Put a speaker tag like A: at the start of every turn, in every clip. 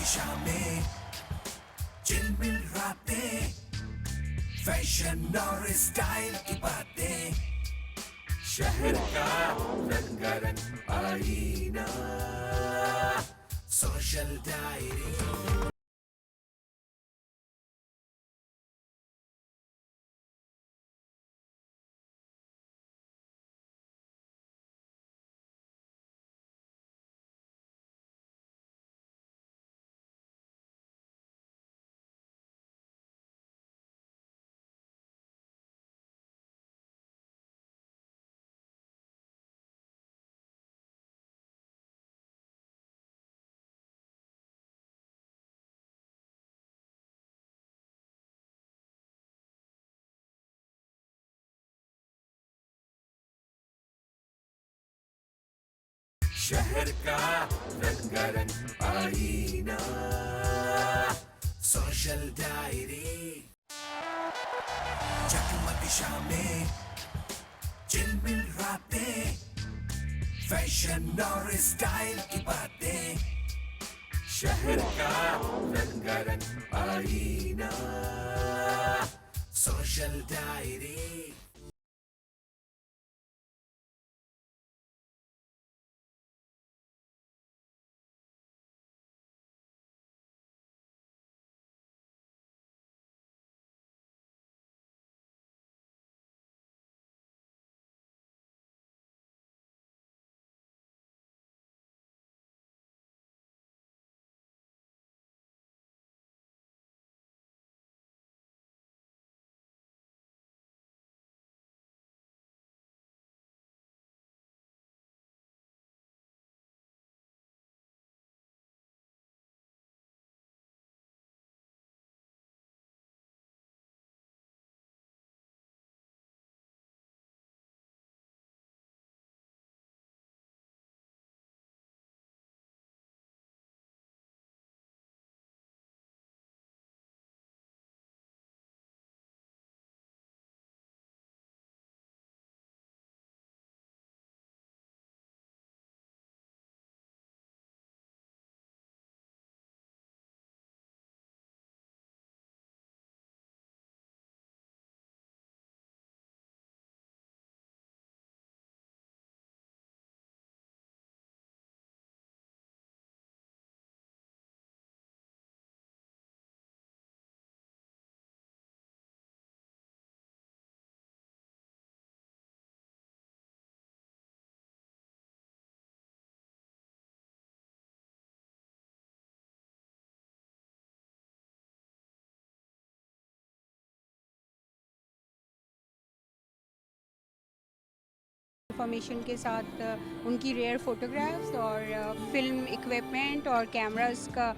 A: दिशा में चिलमिल रातें, फैशन और स्टाइल की बातें, शहर का रंगारंग आईना, सोशल डायरी। शहर का रंगारंग आईना, सोशल डायरी। जगमग शामें, चिलमिल रातें, फैशन और स्टाइल की बातें, शहर का रंगारंग आईना, सोशल डायरी।
B: इन्फॉर्मेशन के साथ उनकी रेयर फोटोग्राफ्स और फिल्म इक्विपमेंट और कैमरास का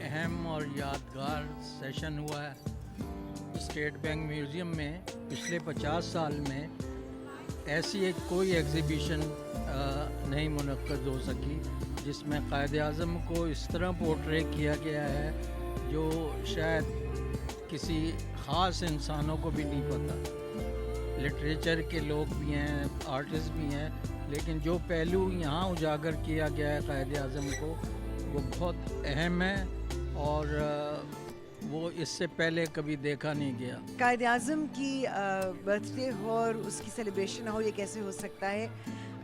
C: अहम और यादगार सेशन हुआ है स्टेट बैंक म्यूज़ियम में। पिछले 50 साल में ऐसी एक कोई एग्ज़िबिशन नहीं मुनक्कद हो सकी जिसमें क़ायद-ए-आज़म को इस तरह पोर्ट्रे किया गया है जो शायद किसी ख़ास इंसानों को भी नहीं पता। लिटरेचर के लोग भी हैं, आर्टिस्ट भी हैं, लेकिन जो पहलू यहाँ उजागर किया गया है कायद आज़म को, वो बहुत अहम है और वो इससे पहले कभी देखा नहीं गया।
D: कायद आज़म की बर्थडे हो और उसकी सेलिब्रेशन हो, ये कैसे हो सकता है?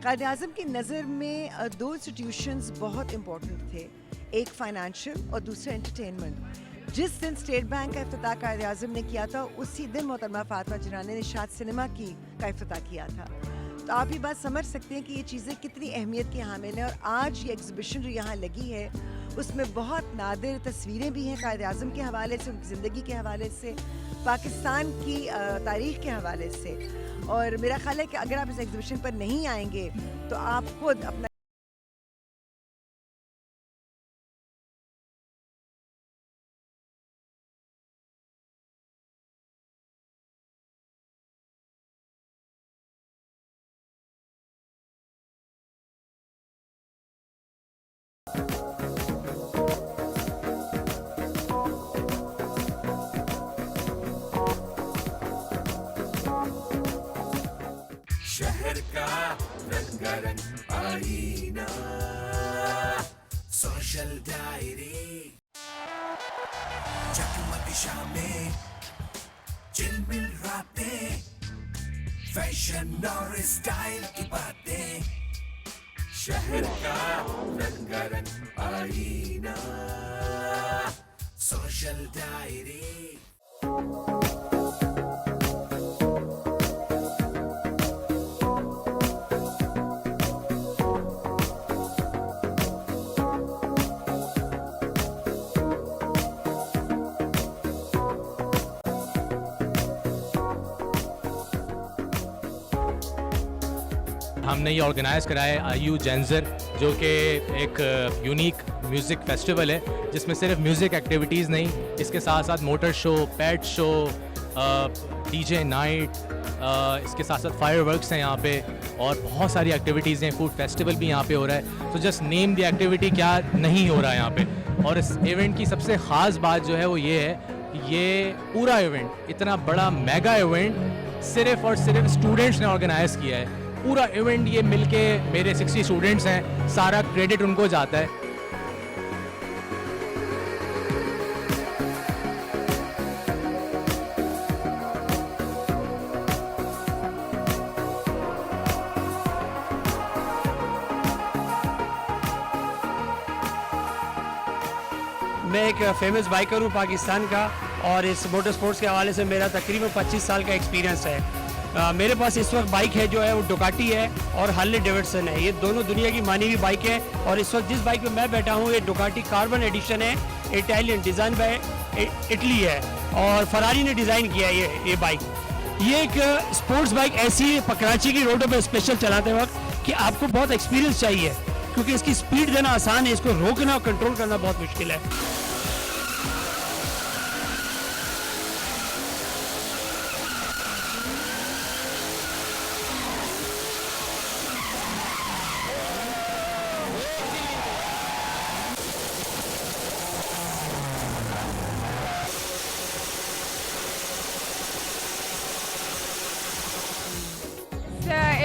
D: कायद आज़म की नज़र में दो इंस्टीट्यूशंस बहुत इम्पोर्टेंट थे, एक फाइनेंशियल और दूसरा एंटरटेनमेंट। जिस दिन स्टेट बैंक का इफ्तिताह कायद आज़म ने किया था, उसी दिन मोहतरमा फातिमा जिन्ना ने निशात सिनेमा का इफ्तिताह किया था। तो आप ये बात समझ सकते हैं कि ये चीज़ें कितनी अहमियत की हामिल हैं। और आज ये एग्ज़िबिशन जो यहाँ लगी है, उसमें बहुत नादिर तस्वीरें भी हैं कायद आज़म के हवाले से, उनकी ज़िंदगी के हवाले से, पाकिस्तान की तारीख़ के हवाले से। और मेरा ख्याल है कि अगर आप इस एग्ज़िबिशन पर नहीं आएंगे तो आप खुद अपना
A: शहर का रंगारंग आईना, सोशल डायरी, जगमग शामें, चिलमिल रातें, फैशन और स्टाइल की बातें। शहर का रंगारंग आईना, सोशल डायरी।
E: हमने ये ऑर्गेनाइज़ कराया है आयु जेंजर, जो कि एक यूनिक म्यूज़िक फेस्टिवल है जिसमें सिर्फ म्यूज़िक एक्टिविटीज़ नहीं, इसके साथ साथ motor show, PAT show, DJ night, इसके साथ साथ फायरवर्क्स हैं यहाँ पे और बहुत सारी एक्टिविटीज़ हैं। फूड फेस्टिवल भी यहाँ पे हो रहा है। तो जस्ट नेम द एक्टिविटी क्या नहीं हो रहा है यहाँ पे। और इस इवेंट की सबसे ख़ास बात जो है वो ये है कि ये पूरा इवेंट, इतना बड़ा मेगा इवेंट सिर्फ़ और सिर्फ स्टूडेंट्स ने ऑर्गेनाइज़ किया है। पूरा इवेंट ये मिलके मेरे 60 स्टूडेंट्स हैं, सारा क्रेडिट उनको जाता है।
F: मैं एक फेमस बाइकर हूँ पाकिस्तान का, और इस मोटर स्पोर्ट्स के हवाले से मेरा तकरीबन 25 साल का एक्सपीरियंस है। मेरे पास इस वक्त बाइक है जो है वो डुकाटी है और हार्ले डेविडसन है। ये दोनों दुनिया की मानी हुई बाइक है। और इस वक्त जिस बाइक पे मैं बैठा हूँ ये डुकाटी कार्बन एडिशन है, इटालियन, डिज़ाइन बाय इटली है और फरारी ने डिज़ाइन किया है ये बाइक। ये एक स्पोर्ट्स बाइक ऐसी है कराची की रोडों पर स्पेशल चलाते वक्त कि आपको बहुत एक्सपीरियंस चाहिए, क्योंकि इसकी स्पीड देना आसान है, इसको रोकना और कंट्रोल करना बहुत मुश्किल है।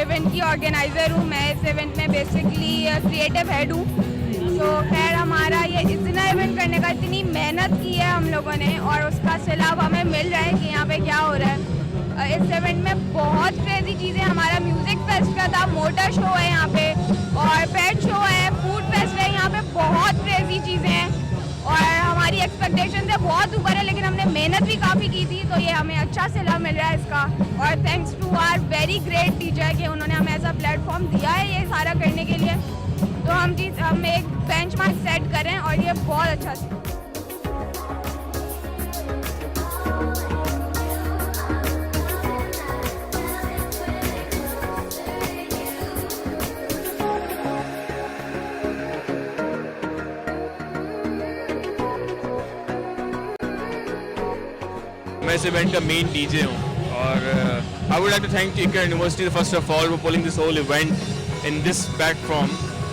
B: इवेंट की ऑर्गेनाइज़र हूँ मैं। इस इवेंट में बेसिकली क्रिएटिव हेड हूँ। तो खैर हमारा ये इतना इवेंट करने का इतनी मेहनत की है हम लोगों ने, और उसका सिला अब हमें मिल रहा है कि यहाँ पे क्या हो रहा है। इस इवेंट में बहुत क्रेजी चीज़ें, हमारा म्यूज़िक फेस्ट का था, मोटर शो है यहाँ पे और पेट शो है, फूड फेस्ट है, यहाँ पे बहुत क्रेजी चीज़ें हैं और हमारी एक्सपेक्टेशन से बहुत ऊपर है, लेकिन हमने मेहनत भी काफ़ी की थी, तो ये हमें अच्छा सिला मिल रहा है इसका। और thanks to our very great teacher कि उन्होंने हमें ऐसा प्लेटफॉर्म दिया है ये सारा करने के लिए। तो हम एक बेंचमार्क सेट करें और ये बहुत अच्छा था।
G: मैं इस इवेंट का मेन डीजे हूँ और I would like to thank Iqra university first of all for pulling this whole event in this platform,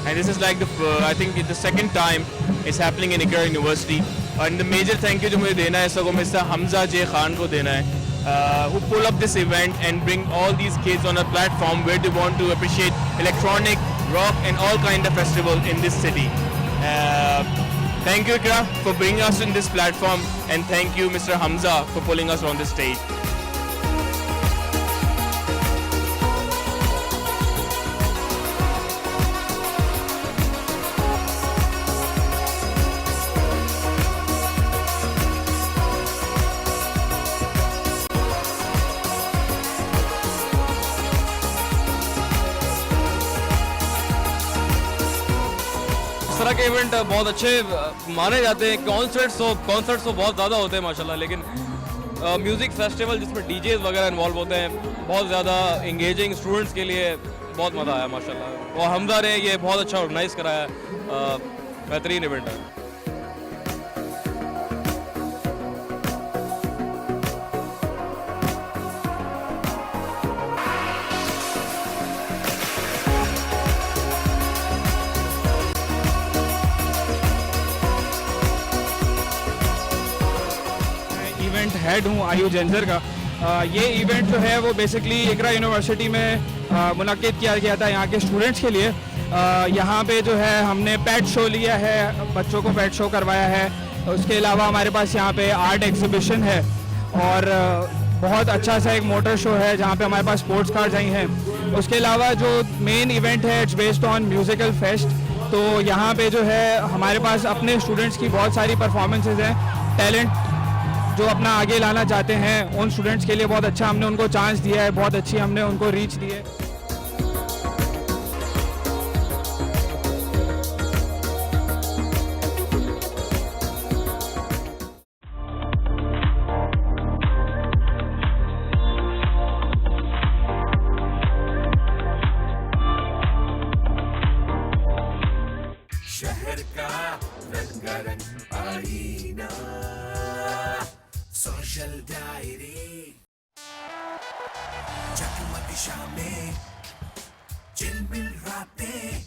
G: and this is like I think the second time it's happening in Iqra university. And the major thank you जो मुझे देना है इसको mister Hamza जे खान को देना है, who pull up this event and bring all these kids on a platform where they want to appreciate electronic, rock and all kind of festival in this city. Thank you Ikra for bringing us in this platform, and thank you Mr. Hamza for pulling us on this stage.
H: इस तरह के event बहुत अच्छे माने जाते हैं। Concerts तो बहुत ज़्यादा होते हैं माशाल्लाह, लेकिन म्यूज़िक फेस्टिवल जिसमें डीजेज वगैरह इन्वॉल्व होते हैं बहुत ज़्यादा इंगेजिंग, स्टूडेंट्स के लिए बहुत मज़ा आया माशाल्लाह। और हमजा ने ये बहुत अच्छा ऑर्गेनाइज़ कराया, बेहतरीन इवेंट है।
I: इवेंट हेड हूँ आयु जेंजर का। ये इवेंट जो है वो बेसिकली इकरा यूनिवर्सिटी में मुनक्किद किया गया था यहाँ के स्टूडेंट्स के लिए। यहाँ पे जो है हमने पेट शो लिया है, बच्चों को पेट शो करवाया है। उसके अलावा हमारे पास यहाँ पे आर्ट एग्जीबिशन है और बहुत अच्छा सा एक मोटर शो है जहाँ पे हमारे पास स्पोर्ट्स कार्स आई हैं। उसके अलावा जो मेन इवेंट है it's based on musical fest. तो यहाँ पे जो है हमारे पास अपने स्टूडेंट्स की बहुत सारी परफॉर्मेंसेज हैं। टैलेंट जो अपना आगे लाना चाहते हैं उन स्टूडेंट्स के लिए बहुत अच्छा हमने उनको चांस दिया है, बहुत अच्छी हमने उनको रीच दी है।
A: शहर का रंगारंग आईना, सोशल डायरी, जगमग शामें, चिलमिल रातें,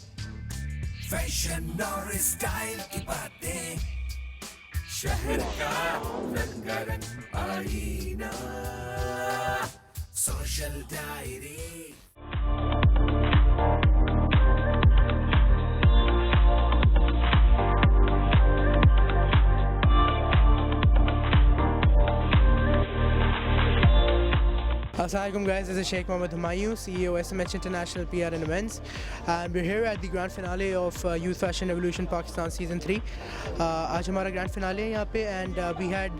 A: फैशन और स्टाइल की बातें। शहर का रंगारंग आईना, social diary.
J: Assalamualaikum guys, this is Sheikh Mohammed Humayun, CEO SMH International PR and Events, and we're here at the grand finale of Youth Fashion Revolution Pakistan Season 3. आज हमारा grand finale है यहाँ पे, and we had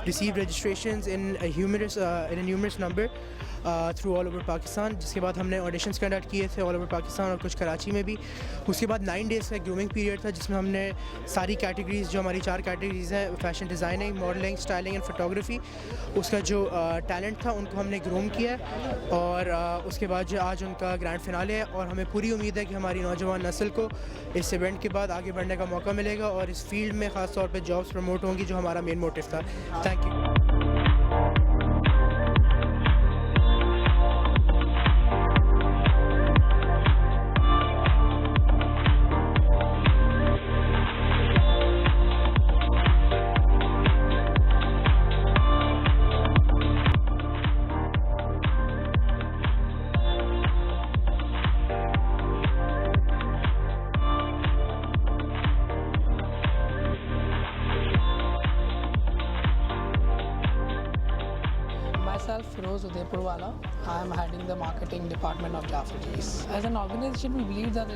J: received registrations in a numerous number through all over Pakistan. जिसके बाद हमने auditions conduct किए थे all over Pakistan और कुछ कराची में भी। उसके बाद 9 days का grooming period था जिसमें हमने सारी categories, जो हमारी 4 categories हैं, fashion designing, modeling, styling and photography, उसका जो talent था उनको हमने groom किया और उसके बाद जो आज उनका ग्रैंड फिनाले है और हमें पूरी उम्मीद है कि हमारी नौजवान नस्ल को इस इवेंट के बाद आगे बढ़ने का मौका मिलेगा और इस फील्ड में ख़ास तौर पे जॉब्स प्रमोट होंगी, जो हमारा मेन मोटिव था। Thank you.
K: Myself, Firoz Udaipurwala. I am heading the marketing department of Jaffa Cheese. As an organization, we believe that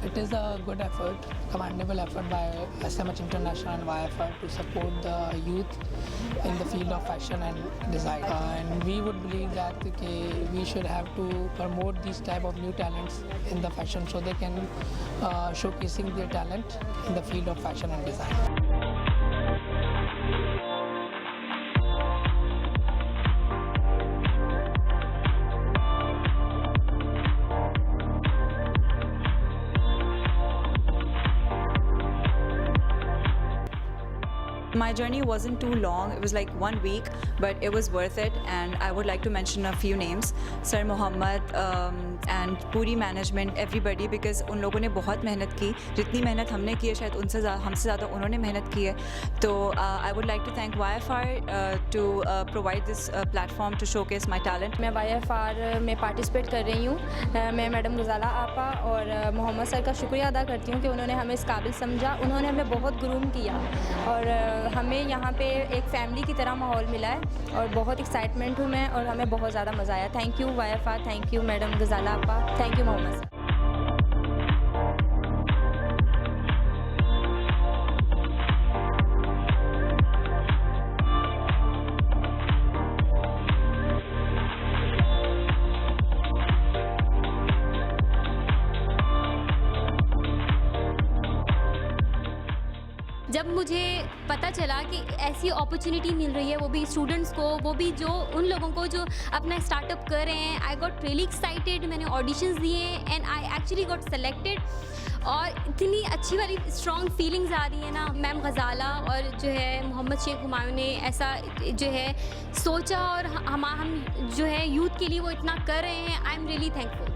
K: it is a good effort, commendable effort by SMH International and YFR to support the youth in the field of fashion and design. And we would believe that we should have to promote these type of new talents in the fashion so they can showcasing their talent in the field of fashion and design.
L: My journey wasn't too long, it was like 1 week, but it was worth it, and I would like to mention a few names. Sir Mohammed and पूरी management, everybody, because उन लोगों ने बहुत मेहनत की, जितनी मेहनत हमने की है शायद हमसे ज़्यादा उन्होंने मेहनत की है. तो I would like to thank YFR to provide this platform to showcase my talent.
M: मैं YFR में पार्टिसिपेट कर रही हूँ. मैं मैडम गजाला आपा और मोहम्मद सर का शुक्रिया अदा करती हूँ कि उन्होंने हमें इस काबिल समझा. उन्होंने हमें बहुत ग्रूम किया और हमें यहाँ पे एक फैमिली की तरह माहौल मिला है और बहुत एक्साइटमेंट हूँ मैं और हमें बहुत ज़्यादा मज़ा आया. Thank you YFR, thank you madam Ghazala आपा, थैंक यू मोहम्मद सर.
N: जब मुझे पता चला कि ऐसी अपॉर्चुनिटी मिल रही है, वो भी स्टूडेंट्स को, वो भी जो उन लोगों को जो अपना स्टार्टअप कर रहे हैं, आई गॉट रियली एक्साइटेड. मैंने ऑडिशंस दिए and I actually got selected और इतनी अच्छी वाली स्ट्रॉन्ग फीलिंग्स आ रही है ना. मैम गजाला और जो है मोहम्मद शेख हुमायूं ने ऐसा जो है सोचा और हम जो है यूथ के लिए वो इतना कर रहे हैं. I am really thankful.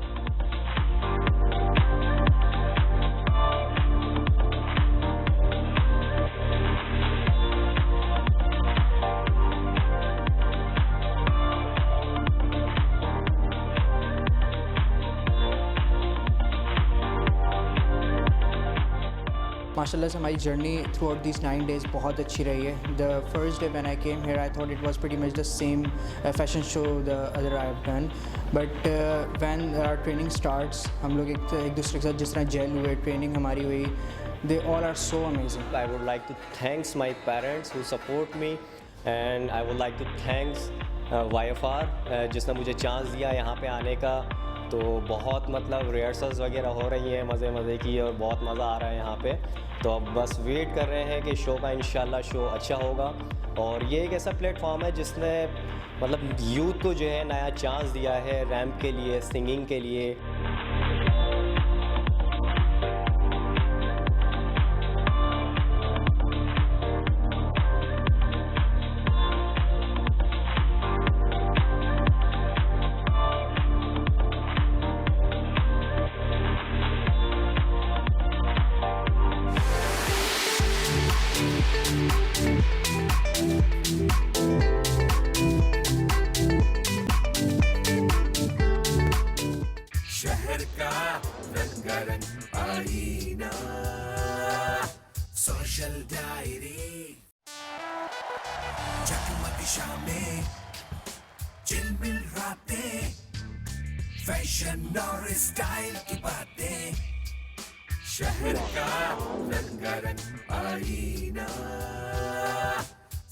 O: माशाल्लाह से हमारी journey throughout this 9 days बहुत अच्छी रही है. The first day when I came here I thought it was pretty much the same fashion show the other I have done, but when our training starts हम लोग एक दूसरे के साथ जिस तरह जेल हुए, ट्रेनिंग हमारी हुई, they all are so amazing.
P: I would like to thanks my parents who support me and I would like to thanks YFR जिसने मुझे चांस दिया यहाँ पे आने का. तो बहुत मतलब रिहर्सल्स वगैरह हो रही हैं मज़े की और बहुत मज़ा आ रहा है यहाँ पे. तो अब बस वेट कर रहे हैं कि शो का इंशाल्लाह शो अच्छा होगा. और ये एक ऐसा प्लेटफॉर्म है जिसने मतलब यूथ को जो है नया चांस दिया है रैम्प के लिए, सिंगिंग के लिए.
A: शहर का रंगारंग आईना, सोशल डायरी, जगमग शामें, चिलमिल रातें, फैशन और स्टाइल की बातें. शहर का रंगारंग आईना,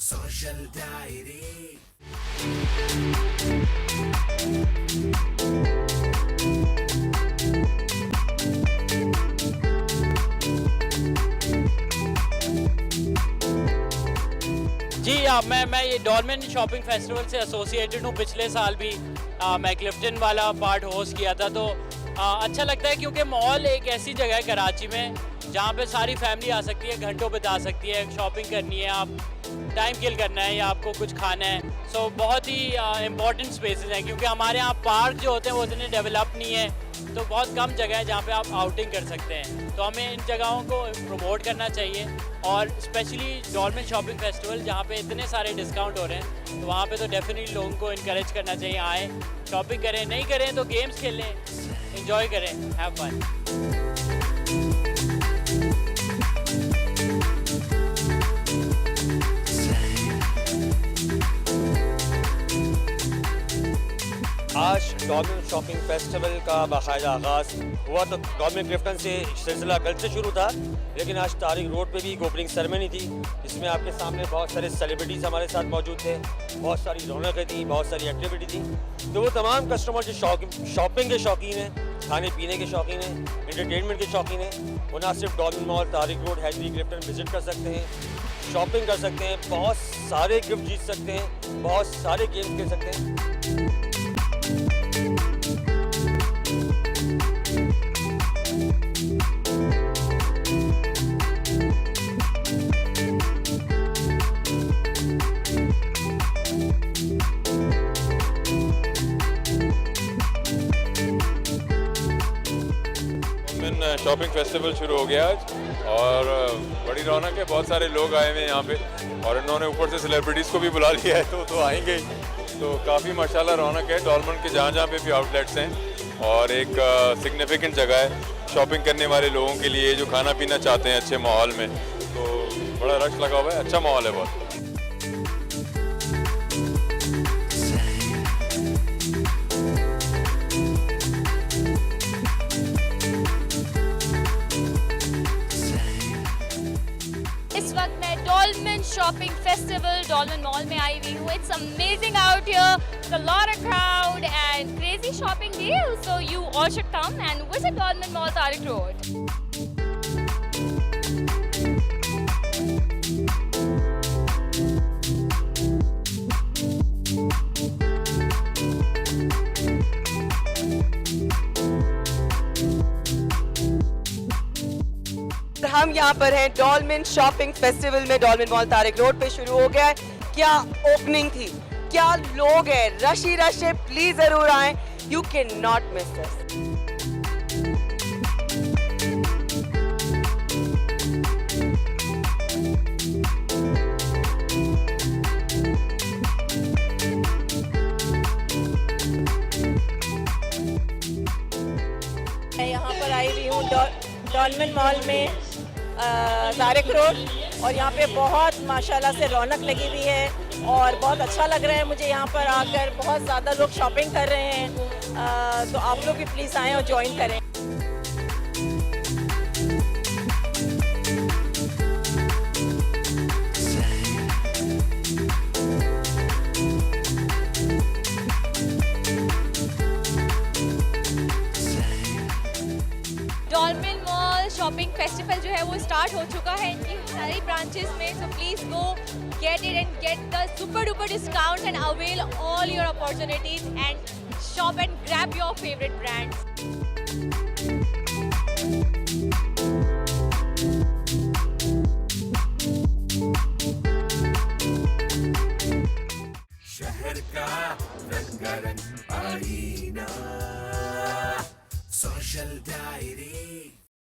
A: सोशल डायरी.
Q: जी मैं ये डॉलमेन शॉपिंग फेस्टिवल से एसोसिएटेड हूँ. पिछले साल भी मैं क्लिफ्टन वाला पार्ट होस्ट किया था. तो अच्छा लगता है क्योंकि मॉल एक ऐसी जगह है कराची में जहाँ पे सारी फैमिली आ सकती है, घंटों बिता सकती है. शॉपिंग करनी है, आप टाइम किल करना है या आपको कुछ खाना है. सो बहुत ही इम्पॉर्टेंट स्पेसेस हैं क्योंकि हमारे यहाँ पार्क जो होते हैं वो इतने डेवलप नहीं है. तो बहुत कम जगह है जहाँ पे आप आउटिंग कर सकते हैं. तो हमें इन जगहों को प्रमोट करना चाहिए और स्पेशली डॉलमेन शॉपिंग फेस्टिवल जहाँ पे इतने सारे डिस्काउंट हो रहे हैं तो वहाँ पे तो डेफिनेटली लोगों को इनकरेज करना चाहिए. आएँ, शॉपिंग करें, नहीं करें तो गेम्स खेलें, एंजॉय करें, हैव फन.
R: आज डॉलमेन शॉपिंग फेस्टिवल का बाकायदा आगाज़ हुआ. तो डॉलमेन क्लिफ्टन से सिलसिला कल से शुरू था, लेकिन आज तारिक रोड पे भी एक ओपनिंग सेरेमनी थी जिसमें आपके सामने बहुत सारे सेलिब्रिटीज़ हमारे साथ मौजूद थे. बहुत सारी रौनकें थी, बहुत सारी एक्टिविटी थी. तो वो तमाम कस्टमर जो शॉपिंग के शौकीन हैं, खाने पीने के शौकीन हैं, एंटरटेनमेंट के शौकीन हैं, वो ना सिर्फ Dolmen mall, Tariq road, hatchery Clifton visit कर सकते हैं, शॉपिंग कर सकते हैं, बहुत सारे गिफ्ट जीत सकते हैं, बहुत सारे गेम्स खेल सकते हैं.
S: शॉपिंग फेस्टिवल शुरू हो गया आज और बड़ी रौनक है, बहुत सारे लोग आए हुए हैं यहाँ पे और इन्होंने ऊपर से सेलिब्रिटीज़ को भी बुला लिया है तो आएंगे ही। तो काफ़ी माशाल्लाह रौनक है। डॉलमन के जहाँ पे भी आउटलेट्स हैं और एक सिग्निफिकेंट जगह है शॉपिंग करने वाले लोगों के लिए जो खाना पीना चाहते हैं अच्छे माहौल में। तो बड़ा रश लगा हुआ है, अच्छा माहौल है बहुत।
T: इस वक्त मैं डॉलमन शॉपिंग फेस्टिवल डॉलमन मॉल में आई हुई हूँ। It's amazing out here, a lot of crowd and crazy shopping deals, so you all should come and visit Dolmen Mall, Tariq Road.
U: हम यहाँ पर हैं डॉलमेन शॉपिंग फेस्टिवल में। डॉलमेन मॉल तारिक रोड पे शुरू हो गया है। क्या ओपनिंग थी, क्या लोग हैं, रश ही रश है। प्लीज जरूर आएं, you can not miss this.
V: मैं यहाँ पर आई हुई हूँ डॉलमेन मॉल में तारिक रोड और यहाँ पे बहुत माशाल्लाह से रौनक लगी हुई है और बहुत अच्छा लग रहा है मुझे यहाँ पर आकर। बहुत ज़्यादा लोग शॉपिंग कर रहे हैं, तो आप लोग भी प्लीज़ आएँ और ज्वाइन करें।
T: डॉलमेन मॉल शॉपिंग फेस्टिवल जो है वो स्टार्ट हो चुका है इनकी सारी ब्रांचेस में, so please go get it and get the super duper discounts and avail all your opportunities and shop and grab your favourite brands.
A: शहर का रंगारंग आईना, सोशल डायरी।